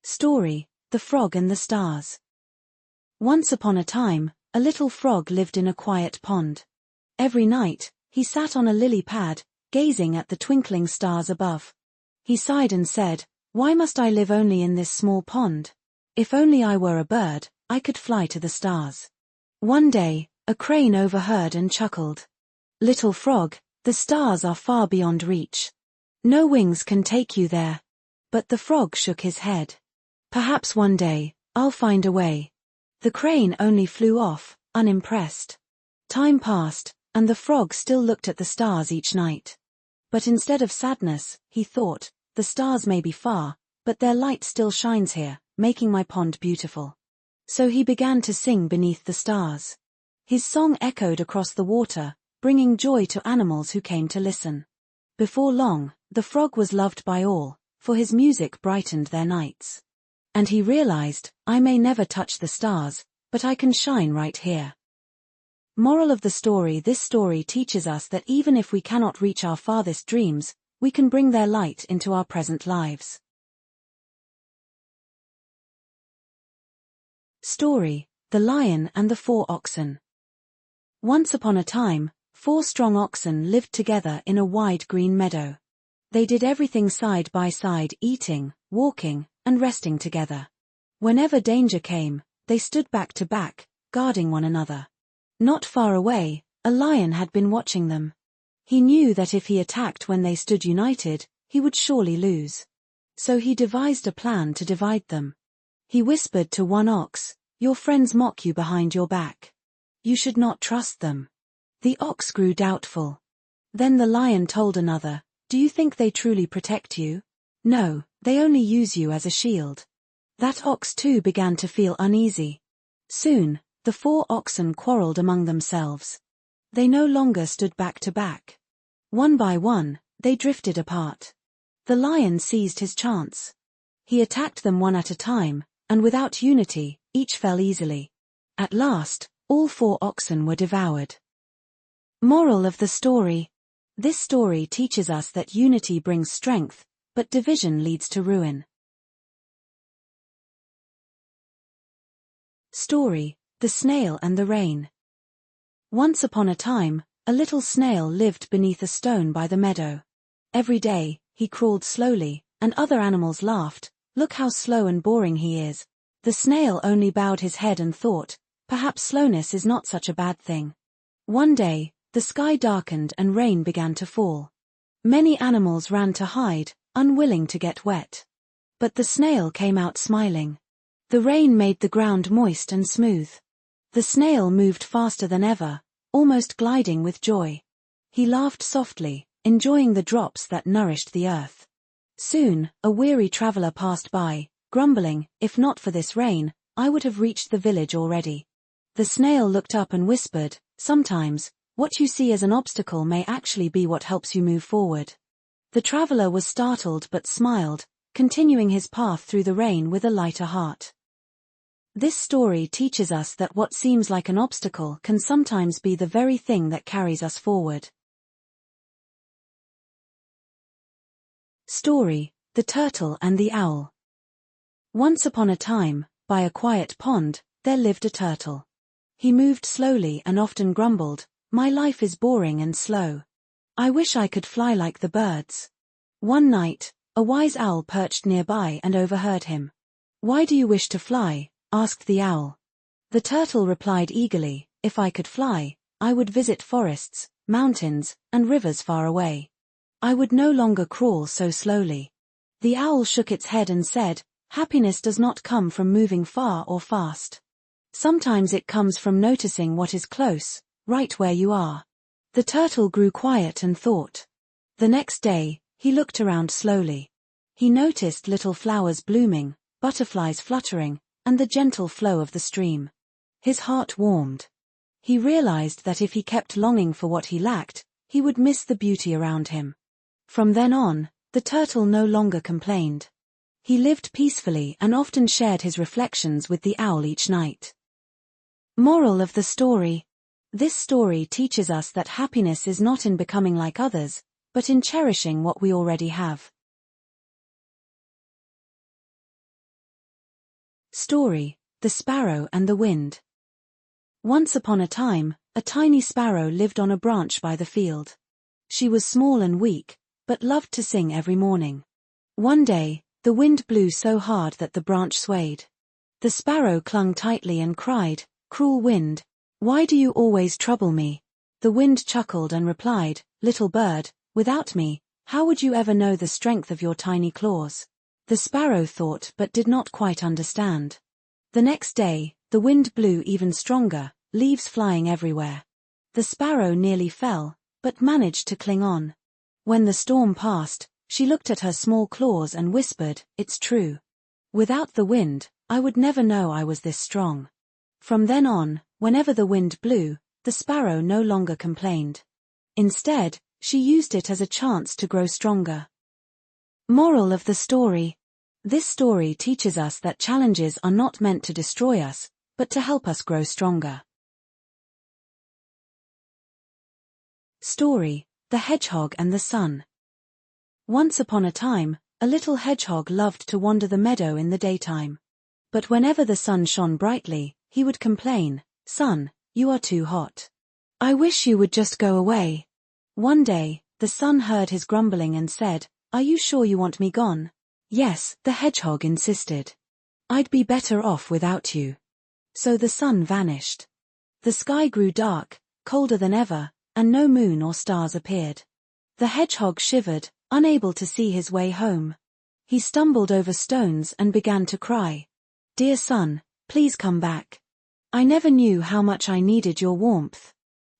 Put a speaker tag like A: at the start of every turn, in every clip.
A: Story: The Frog and the Stars. Once upon a time, a little frog lived in a quiet pond. Every night, he sat on a lily pad, gazing at the twinkling stars above. He sighed and said, "Why must I live only in this small pond? If only I were a bird, I could fly to the stars." One day, a crane overheard and chuckled. "Little frog, the stars are far beyond reach. No wings can take you there." But the frog shook his head. "Perhaps one day, I'll find a way." The crane only flew off, unimpressed. Time passed, and the frog still looked at the stars each night. But instead of sadness, he thought, "The stars may be far, but their light still shines here, making my pond beautiful." So he began to sing beneath the stars. His song echoed across the water, bringing joy to animals who came to listen. Before long, the frog was loved by all, for his music brightened their nights. And he realized, "I may never touch the stars, but I can shine right here." Moral of the story: this story teaches us that even if we cannot reach our farthest dreams, we can bring their light into our present lives. Story: The Lion and the Four Oxen. Once upon a time, 4 strong oxen lived together in a wide green meadow. They did everything side by side, eating, walking, and resting together. Whenever danger came, they stood back to back, guarding one another. Not far away, a lion had been watching them. He knew that if he attacked when they stood united, he would surely lose. So he devised a plan to divide them. He whispered to one ox, "Your friends mock you behind your back. You should not trust them." The ox grew doubtful. Then the lion told another, "Do you think they truly protect you? No, they only use you as a shield." That ox too began to feel uneasy. Soon, the 4 oxen quarreled among themselves. They no longer stood back to back. One by one, they drifted apart. The lion seized his chance. He attacked them one at a time, and without unity, each fell easily. At last, all 4 oxen were devoured. Moral of the story: this story teaches us that unity brings strength, but division leads to ruin. Story: The Snail and the Rain. Once upon a time, a little snail lived beneath a stone by the meadow. Every day, he crawled slowly, and other animals laughed, "Look how slow and boring he is." The snail only bowed his head and thought, "Perhaps slowness is not such a bad thing." One day, the sky darkened and rain began to fall. Many animals ran to hide, unwilling to get wet. But the snail came out smiling. The rain made the ground moist and smooth. The snail moved faster than ever, almost gliding with joy. He laughed softly, enjoying the drops that nourished the earth. Soon, a weary traveler passed by, grumbling, "If not for this rain, I would have reached the village already." The snail looked up and whispered, "Sometimes, what you see as an obstacle may actually be what helps you move forward." The traveler was startled but smiled, continuing his path through the rain with a lighter heart. This story teaches us that what seems like an obstacle can sometimes be the very thing that carries us forward. Story: The Turtle and the Owl. Once upon a time, by a quiet pond, there lived a turtle. He moved slowly and often grumbled, "My life is boring and slow. I wish I could fly like the birds." One night, a wise owl perched nearby and overheard him. "Why do you wish to fly?" asked the owl. The turtle replied eagerly, "If I could fly, I would visit forests, mountains, and rivers far away. I would no longer crawl so slowly." The owl shook its head and said, "Happiness does not come from moving far or fast. Sometimes it comes from noticing what is close, right where you are." The turtle grew quiet and thought. The next day, he looked around slowly. He noticed little flowers blooming, butterflies fluttering, and the gentle flow of the stream. His heart warmed. He realized that if he kept longing for what he lacked, he would miss the beauty around him. From then on, the turtle no longer complained. He lived peacefully and often shared his reflections with the owl each night. Moral of the story: this story teaches us that happiness is not in becoming like others, but in cherishing what we already have. Story: The Sparrow and the Wind. Once upon a time, a tiny sparrow lived on a branch by the field. She was small and weak, but loved to sing every morning. One day, the wind blew so hard that the branch swayed. The sparrow clung tightly and cried, "Cruel wind, why do you always trouble me?" The wind chuckled and replied, "Little bird, without me, how would you ever know the strength of your tiny claws?" The sparrow thought but did not quite understand. The next day, the wind blew even stronger, leaves flying everywhere. The sparrow nearly fell, but managed to cling on. When the storm passed, she looked at her small claws and whispered, "It's true. Without the wind, I would never know I was this strong." From then on, whenever the wind blew, the sparrow no longer complained. Instead, she used it as a chance to grow stronger. Moral of the story: this story teaches us that challenges are not meant to destroy us, but to help us grow stronger. Story: The Hedgehog and the Sun. Once upon a time, a little hedgehog loved to wander the meadow in the daytime. But whenever the sun shone brightly, he would complain, "Sun, you are too hot. I wish you would just go away." One day, the sun heard his grumbling and said, "Are you sure you want me gone?" "Yes," the hedgehog insisted. "I'd be better off without you." So the sun vanished. The sky grew dark, colder than ever, and no moon or stars appeared. The hedgehog shivered, unable to see his way home. He stumbled over stones and began to cry. "Dear sun, please come back. I never knew how much I needed your warmth."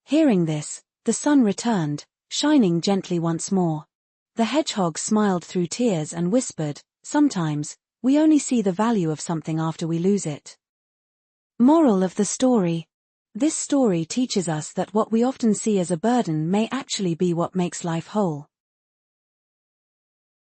A: Hearing this, the sun returned, shining gently once more. The hedgehog smiled through tears and whispered, "Sometimes, we only see the value of something after we lose it." Moral of the story: this story teaches us that what we often see as a burden may actually be what makes life whole.